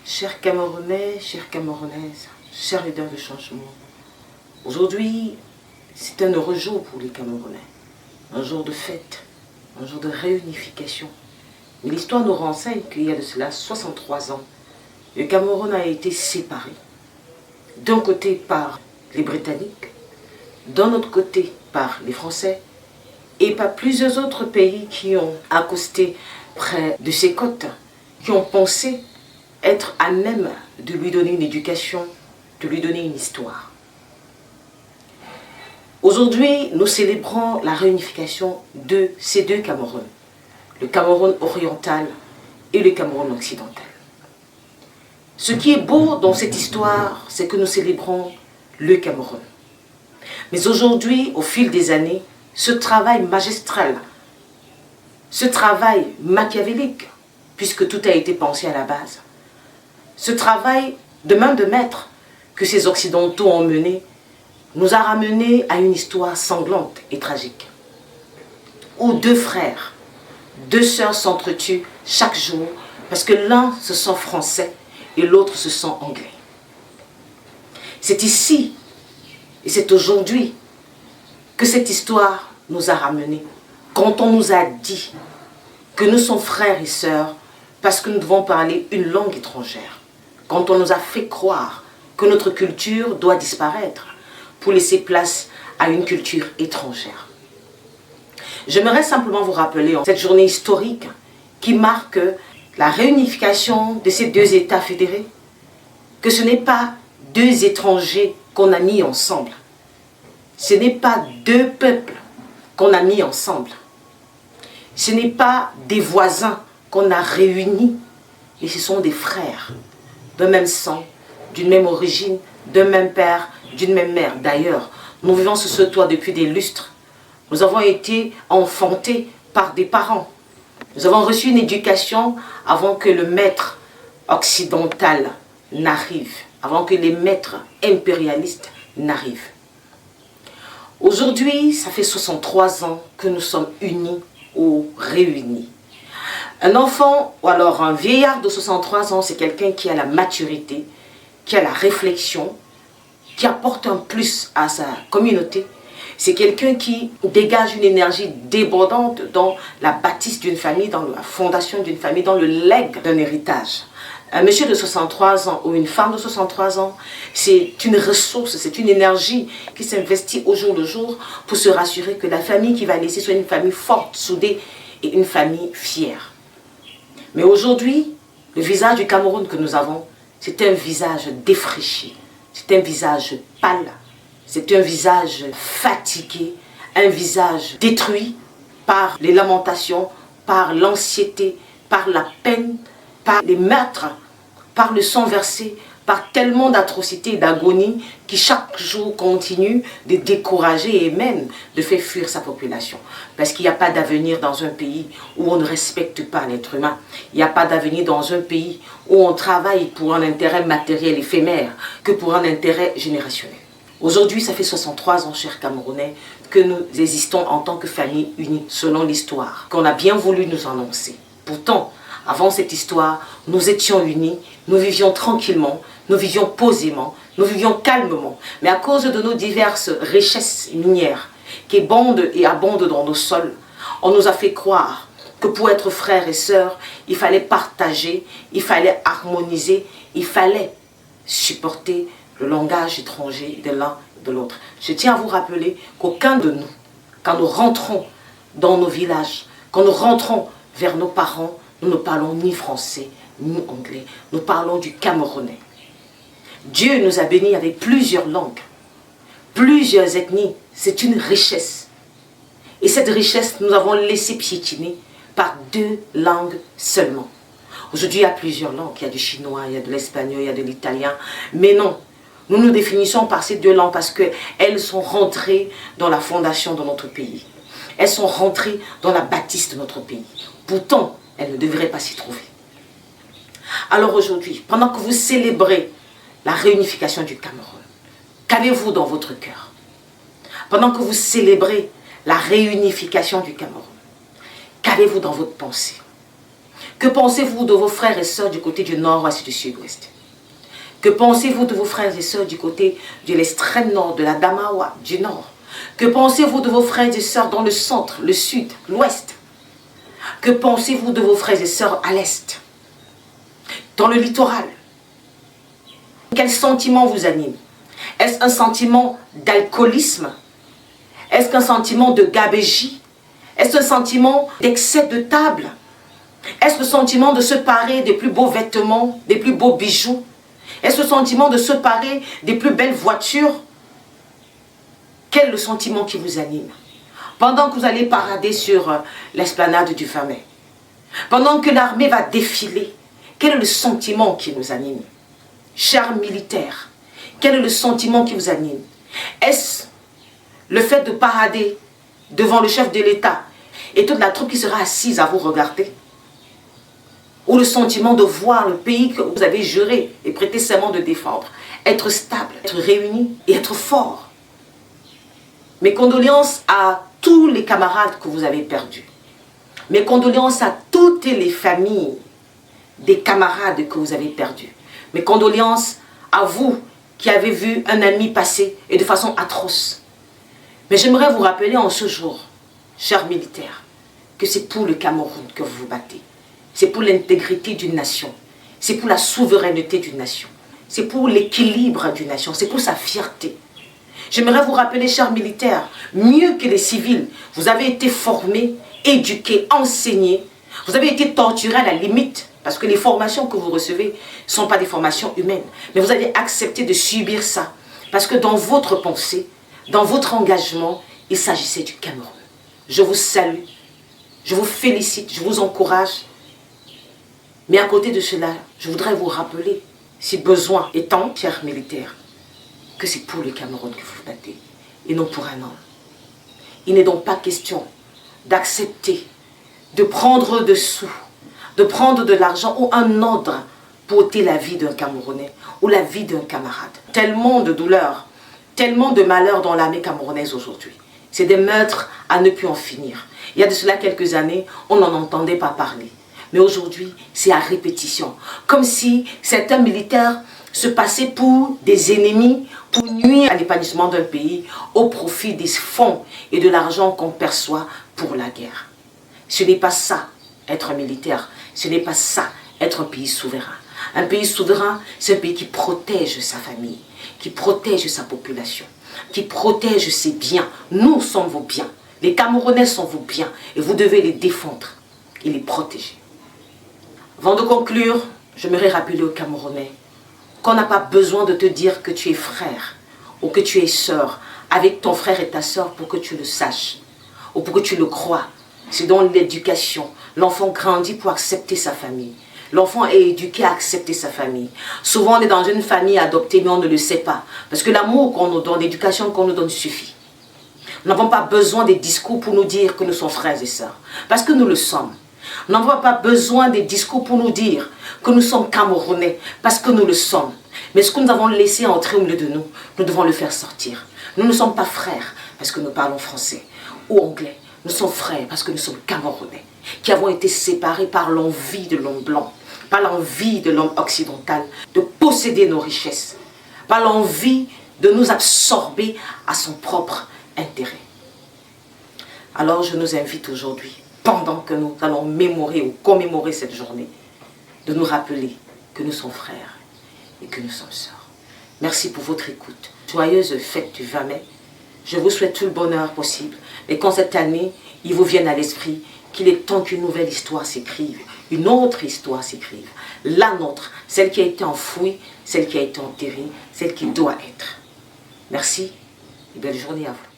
Chers Camerounais, chères Camerounaises, chers leaders de changement, aujourd'hui, c'est un heureux jour pour les Camerounais, un jour de fête, un jour de réunification. Mais l'histoire nous renseigne qu'il y a de cela 63 ans, le Cameroun a été séparé, d'un côté par les Britanniques, d'un autre côté par les Français, et par plusieurs autres pays qui ont accosté près de ses côtes, qui ont pensé être à même de lui donner une éducation, de lui donner une histoire. Aujourd'hui, nous célébrons la réunification de ces deux Camerouns, le Cameroun oriental et le Cameroun occidental. Ce qui est beau dans cette histoire, c'est que nous célébrons le Cameroun. Mais aujourd'hui, au fil des années, ce travail magistral, ce travail machiavélique, puisque tout a été pensé à la base, ce travail de main de maître que ces Occidentaux ont mené, nous a ramené à une histoire sanglante et tragique, où deux frères, deux sœurs s'entretuent chaque jour, parce que l'un se sent français et l'autre se sent anglais. C'est ici, et c'est aujourd'hui, que cette histoire nous a ramenés, quand on nous a dit que nous sommes frères et sœurs, parce que nous devons parler une langue étrangère. Quand on nous a fait croire que notre culture doit disparaître pour laisser place à une culture étrangère. J'aimerais simplement vous rappeler cette journée historique qui marque la réunification de ces deux États fédérés, que ce n'est pas deux étrangers qu'on a mis ensemble. Ce n'est pas deux peuples qu'on a mis ensemble. Ce n'est pas des voisins qu'on a réunis, et ce sont des frères d'un même sang, d'une même origine, d'un même père, d'une même mère. D'ailleurs, nous vivons sous ce toit depuis des lustres. Nous avons été enfantés par des parents. Nous avons reçu une éducation avant que le maître occidental n'arrive, avant que les maîtres impérialistes n'arrivent. Aujourd'hui, ça fait 63 ans que nous sommes unis ou réunis. Un enfant, ou alors un vieillard de 63 ans, c'est quelqu'un qui a la maturité, qui a la réflexion, qui apporte un plus à sa communauté. C'est quelqu'un qui dégage une énergie débordante dans la bâtisse d'une famille, dans la fondation d'une famille, dans le legs d'un héritage. Un monsieur de 63 ans ou une femme de 63 ans, c'est une ressource, c'est une énergie qui s'investit au jour le jour pour se rassurer que la famille qui va laisser soit une famille forte, soudée et une famille fière. Mais aujourd'hui, le visage du Cameroun que nous avons, c'est un visage défraîchi, c'est un visage pâle, c'est un visage fatigué, un visage détruit par les lamentations, par l'anxiété, par la peine, par les meurtres, par le sang versé, par tellement d'atrocités et d'agonie qui chaque jour continue de décourager et même de faire fuir sa population. Parce qu'il n'y a pas d'avenir dans un pays où on ne respecte pas l'être humain. Il n'y a pas d'avenir dans un pays où on travaille pour un intérêt matériel éphémère que pour un intérêt générationnel. Aujourd'hui, ça fait 63 ans, chers Camerounais, que nous existons en tant que famille unie, selon l'histoire, qu'on a bien voulu nous annoncer. Pourtant, avant cette histoire, nous étions unis, nous vivions tranquillement, nous vivions posément, nous vivions calmement. Mais à cause de nos diverses richesses minières qui abondent et abondent dans nos sols, on nous a fait croire que pour être frères et sœurs, il fallait partager, il fallait harmoniser, il fallait supporter le langage étranger de l'un et de l'autre. Je tiens à vous rappeler qu'aucun de nous, quand nous rentrons dans nos villages, quand nous rentrons vers nos parents, nous ne parlons ni français, ni anglais. Nous parlons du camerounais. Dieu nous a bénis avec plusieurs langues, plusieurs ethnies. C'est une richesse. Et cette richesse, nous avons laissé piétiner par deux langues seulement. Aujourd'hui, il y a plusieurs langues. Il y a du chinois, il y a de l'espagnol, il y a de l'italien. Mais non, nous nous définissons par ces deux langues parce qu'elles sont rentrées dans la fondation de notre pays. Elles sont rentrées dans la bâtisse de notre pays. Pourtant, elles ne devraient pas s'y trouver. Alors aujourd'hui, pendant que vous célébrez la réunification du Cameroun, qu'avez-vous dans votre cœur? Pendant que vous célébrez la réunification du Cameroun, qu'avez-vous dans votre pensée? Que pensez-vous de vos frères et sœurs du côté du nord-ouest et du sud-ouest? Que pensez-vous de vos frères et sœurs du côté de l'extrême nord, de la Damawa, du nord? Que pensez-vous de vos frères et sœurs dans le centre, le sud, l'ouest? Que pensez-vous de vos frères et sœurs à l'est, dans le littoral? Quel sentiment vous anime? Est-ce un sentiment d'alcoolisme? Est-ce qu'un sentiment de gabégie? Est-ce un sentiment d'excès de table? Est-ce le sentiment de se parer des plus beaux vêtements, des plus beaux bijoux? Est-ce le sentiment de se parer des plus belles voitures? Quel est le sentiment qui vous anime? Pendant que vous allez parader sur l'esplanade du 20 mai, pendant que l'armée va défiler, quel est le sentiment qui nous anime? Chers militaires, quel est le sentiment qui vous anime? Est-ce le fait de parader devant le chef de l'État et toute la troupe qui sera assise à vous regarder? Ou le sentiment de voir le pays que vous avez juré et prêté serment de défendre être stable, être réuni et être fort? Mes condoléances à tous les camarades que vous avez perdus. Mes condoléances à toutes les familles des camarades que vous avez perdus. Mes condoléances à vous qui avez vu un ami passer et de façon atroce. Mais j'aimerais vous rappeler en ce jour, chers militaires, que c'est pour le Cameroun que vous vous battez. C'est pour l'intégrité d'une nation. C'est pour la souveraineté d'une nation. C'est pour l'équilibre d'une nation. C'est pour sa fierté. J'aimerais vous rappeler, chers militaires, mieux que les civils, vous avez été formés, éduqués, enseignés. Vous avez été torturés à la limite, parce que les formations que vous recevez ne sont pas des formations humaines. Mais vous avez accepté de subir ça, parce que dans votre pensée, dans votre engagement, il s'agissait du Cameroun. Je vous salue, je vous félicite, je vous encourage. Mais à côté de cela, je voudrais vous rappeler, si besoin étant, chers militaires, que c'est pour le Cameroun que vous vous battez, et non pour un homme. Il n'est donc pas question d'accepter, de prendre dessous, de prendre de l'argent ou un ordre pour ôter la vie d'un Camerounais ou la vie d'un camarade. Tellement de douleurs, tellement de malheurs dans l'armée camerounaise aujourd'hui. C'est des meurtres à ne plus en finir. Il y a de cela quelques années, on n'en entendait pas parler. Mais aujourd'hui, c'est à répétition. Comme si certains militaires se passaient pour des ennemis, pour nuire à l'épanouissement d'un pays au profit des fonds et de l'argent qu'on perçoit pour la guerre. Ce n'est pas ça, être un militaire. Ce n'est pas ça, être un pays souverain. Un pays souverain, c'est un pays qui protège sa famille, qui protège sa population, qui protège ses biens. Nous sommes vos biens. Les Camerounais sont vos biens et vous devez les défendre et les protéger. Avant de conclure, j'aimerais rappeler aux Camerounais qu'on n'a pas besoin de te dire que tu es frère ou que tu es sœur avec ton frère et ta sœur pour que tu le saches ou pour que tu le crois. C'est dans l'éducation. L'enfant grandit pour accepter sa famille. L'enfant est éduqué à accepter sa famille. Souvent, on est dans une famille adoptée, mais on ne le sait pas. Parce que l'amour qu'on nous donne, l'éducation qu'on nous donne suffit. Nous n'avons pas besoin des discours pour nous dire que nous sommes frères et sœurs. Parce que nous le sommes. Nous n'avons pas besoin des discours pour nous dire que nous sommes Camerounais. Parce que nous le sommes. Mais ce que nous avons laissé entrer au milieu de nous, nous devons le faire sortir. Nous ne sommes pas frères parce que nous parlons français ou anglais. Nous sommes frères parce que nous sommes Camerounais, qui avons été séparés par l'envie de l'homme blanc, par l'envie de l'homme occidental de posséder nos richesses, par l'envie de nous absorber à son propre intérêt. Alors je nous invite aujourd'hui, pendant que nous allons mémorer ou commémorer cette journée, de nous rappeler que nous sommes frères et que nous sommes sœurs. Merci pour votre écoute. Joyeuse fête du 20 mai. Je vous souhaite tout le bonheur possible. Et quand cette année, il vous vienne à l'esprit qu'il est temps qu'une nouvelle histoire s'écrive, une autre histoire s'écrive. La nôtre, celle qui a été enfouie, celle qui a été enterrée, celle qui doit être. Merci et belle journée à vous.